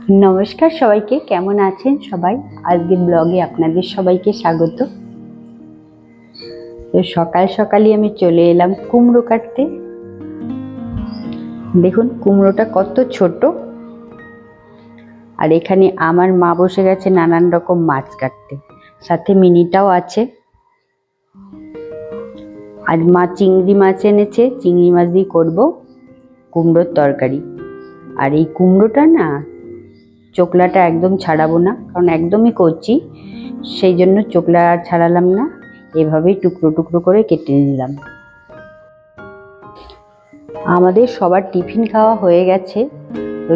नमस्कार सबाइके केमन आছেন सबाई आजकेर ब्लगे आपनादेर सबाइके स्वागत। तो सकाल सकालई आमि चले एलाम कुमड़ो काटते। देखुन कुमड़ोटा कत छोटो और एखाने आमार मा बसे गेছে नानान रकम माछ काटते, साथे मिनिटाও আছে। आज मा चिंगड़ी माछ এনেছে, चिंगड़ी माछ दिए करब कुमड़ोर तरकारी। और এই কুমড়োটা না चोकलाटा एकदम छाड़ाबो ना, कारण एकदम ही कचि, सेई जन्य चोकला छाड़ालाम ना, एभावेई टुकरो टुकरो करे केटे निलाम। आमादेर सबार टिफिन खाওয়া হয়ে গেছে,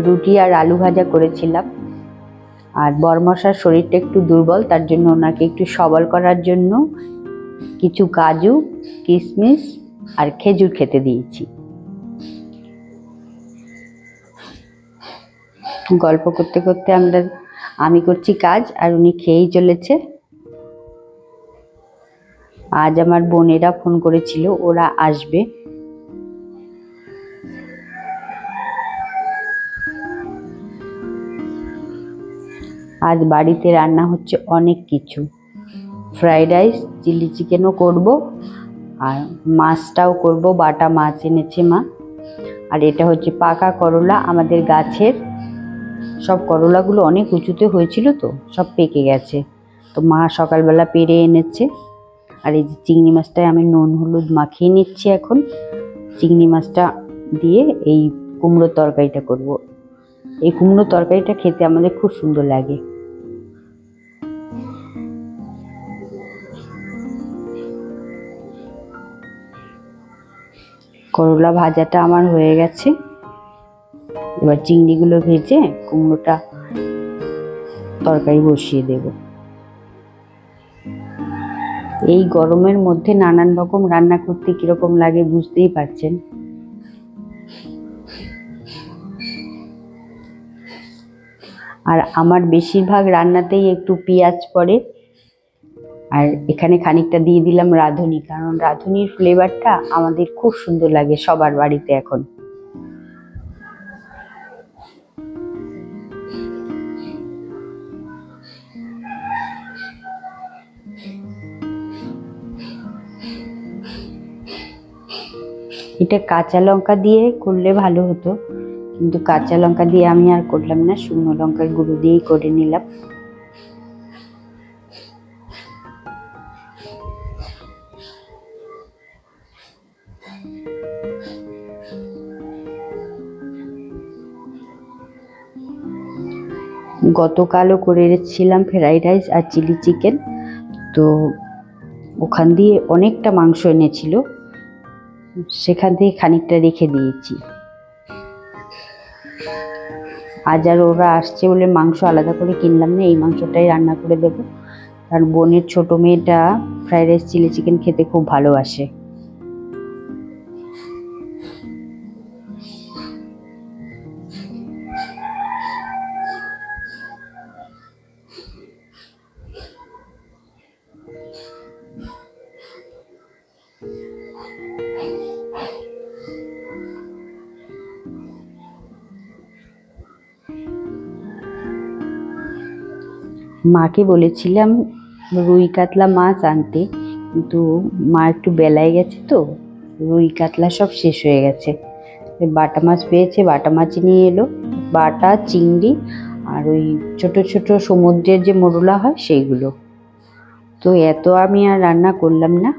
रुटी और आलू भाजा करेছিলাম। আর বড়মশার শরীরটা একটু দুর্বল, তার জন্য ওনাকে একটু সবল করার জন্য কিছু কাজু, কিশমিশ আর খেজুর খেতে দিয়েছি। गल्प करते करते आमी करছি কাজ আর উনি খেয়েই চলেছে। আজ আমার বোনেরা ফোন করেছিল, ওরা আসবে। আজ বাড়িতে রান্না হচ্ছে অনেক কিছু, ফ্রাইড রাইস, চিলি চিকেনও করব আর মাছটাও করব, বাটা মাছ এনেছে মা। আর এটা হচ্ছে পাকা করলা, আমাদের গাছের सब করলাগুলো অনেক উঁচুতে হয়েছিল, তো সব পেকে গেছে, তো মা সকালবেলা পেরে এনেছে। আর এই যে চিংড়ি মাছটা আমি নুন হলুদ মাখিয়ে নিচ্ছি। এখন চিংড়ি মাছটা দিয়ে এই কুমড়োর তরকারিটা করব। এই কুমড়োর তরকারিটা খেতে আমাদের খুব সুন্দর লাগে। করলা ভাজাটা আমার হয়ে গেছে, এবার চিংড়িগুলো ভেজে কুমড়োটা তরকারি বসিয়ে দেব। এই গরমের মধ্যে নানান রকম রান্না করতে কিরকম লাগে বুঝতেই পারছেন। আর আমার বেশিরভাগ রান্নাতেই একটু পেঁয়াজ পড়ে। আর এখানে খানিকটা দিয়ে দিলাম রাঁধুনি, কারণ রাঁধুনির ফ্লেভারটা আমাদের খুব সুন্দর লাগে সবার বাড়িতে এখন। এটা কাঁচা লঙ্কা দিয়ে করলে ভালো হতো, কিন্তু কাঁচা লঙ্কা দিয়ে আমি আর করলাম না, শুকনো লঙ্কার গুঁড়ো দিয়েই করে নিলাম। গতকালও করেছিলাম ফ্রাইড রাইস আর চিলি চিকেন, তো ওখান দিয়ে অনেকটা মাংস এনেছিল, সেখান থেকে খানিকটা রেখে দিয়েছি। আজ আর ওরা আসছে বলে মাংস আলাদা করে কিনলাম না, এই মাংসটাই রান্না করে দেব। আর বোনের ছোট মেয়েটা ফ্রাইড রাইস চিলি চিকেন খেতে খুব ভালোবাসে। মাকে বলেছিলাম রুই কাতলা মাছ আনতে, কিন্তু মা একটু বেলায় গেছে, তো রুই কাতলা সব শেষ হয়ে গেছে। বাটা মাছ পেয়েছে, বাটা মাছ নিয়ে এলো, বাটা চিংড়ি আর ওই ছোট ছোট সমুদ্রের যে মোরলা হয় সেইগুলো। তো এত আমি আর রান্না করলাম না,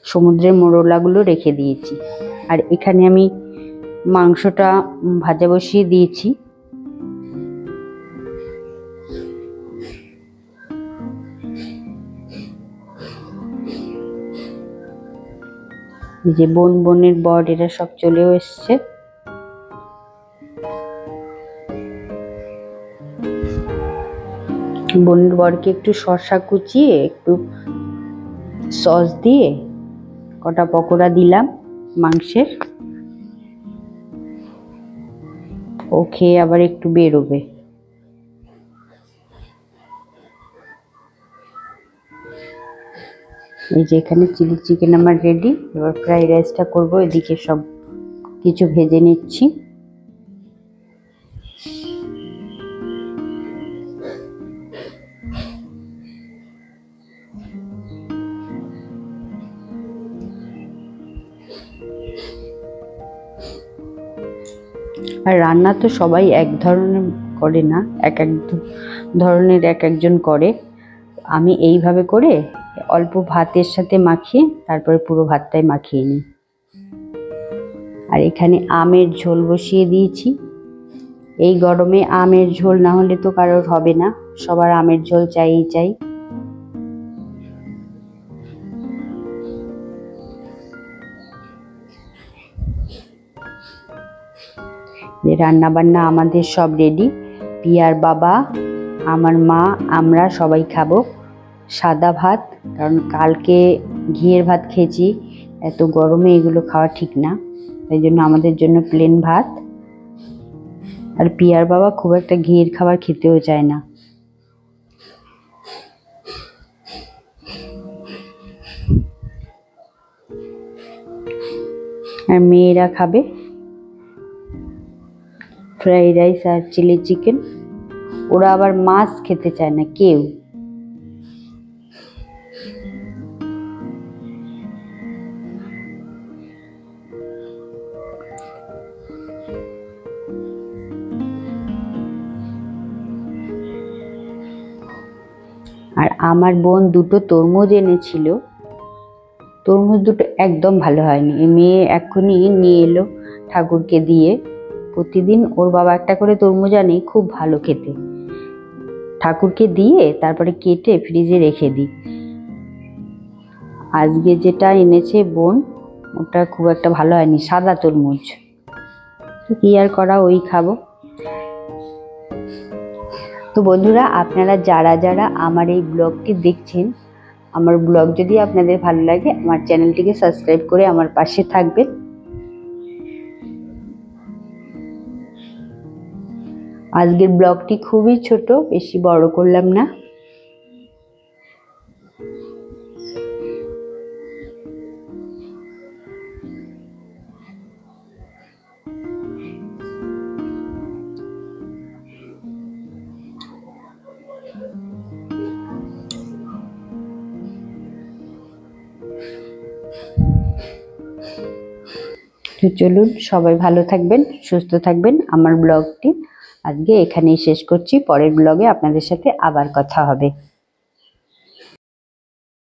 সমুদ্রের মোরলাগুলো রেখে দিয়েছি। আর এখানে আমি মাংসটা ভাজা বসিয়ে দিয়েছি। যে বোনের বর এরা সব চলেও এসছে। বোনের বরকে একটু শসা কুচিয়ে একটু সস দিয়ে কটা পকোড়া দিলাম মাংসের, ও খেয়ে আবার একটু বেরোবে। এই যে এখানে চিলি চিকেন আমার রেডি, এবার ফ্রাইড রাইসটা করবো। এদিকে সব কিছু ভেজে নিচ্ছি। আর রান্না তো সবাই এক ধরনের করে না, এক এক ধরনের এক একজন করে। আমি এইভাবে করে অল্প ভাতের সাথে মাখিয়ে তারপরে পুরো ভাতটাই মাখিয়ে নিই। আর এখানে আমের ঝোল বসিয়ে দিয়েছি। এই গরমে আমের ঝোল না হলে তো কারোর হবে না, সবার আমের ঝোল চাই। রান্না বান্না আমাদের সব রেডি। পিয়ার বাবা, আমার মা, আমরা সবাই খাবো সাদা ভাত, কারণ কালকে ঘিয়ের ভাত খেয়েছি। এত গরমে এগুলো খাওয়া ঠিক না, তাই জন্য আমাদের জন্য প্লেন ভাত। আর পিয়ার বাবা খুব একটা ঘিয়ের খাবার খেতেও চায় না। আর মেয়েরা খাবে ফ্রাইড রাইস আর চিলি চিকেন। ওরা আবার মাছ খেতে চায় না কেউ। আর আমার বোন দুটো তরমুজ এনেছিল, তরমুজ দুটো একদম ভালো হয়নি। মেয়ে এক্ষুনি নিয়ে এলো ঠাকুরকে দিয়ে। প্রতিদিন ওর বাবা একটা করে তরমুজ আনে, খুব ভালো খেতে। ঠাকুরকে দিয়ে তারপরে কেটে ফ্রিজে রেখে দিই। আজকে যেটা এনেছে বোন, ওটা খুব একটা ভালো হয়নি, সাদা তরমুজ। তো কি আর করা, ওই খাবো। তো বন্ধুরা, আপনারা যারা যারা আমার এই ব্লগটি দেখছেন, আমার ব্লগ যদি আপনাদের ভালো লাগে, আমার চ্যানেলটিকে সাবস্ক্রাইব করে আমার পাশে থাকবেন। আজকের ব্লগটি খুবই ছোট, বেশি বড় করলাম না। তো চলুন, সবাই ভালো থাকবেন, সুস্থ থাকবেন। আমার ব্লগটি আজকে এখানেই শেষ করছি। পরের ব্লগে আপনাদের সাথে আবার কথা হবে।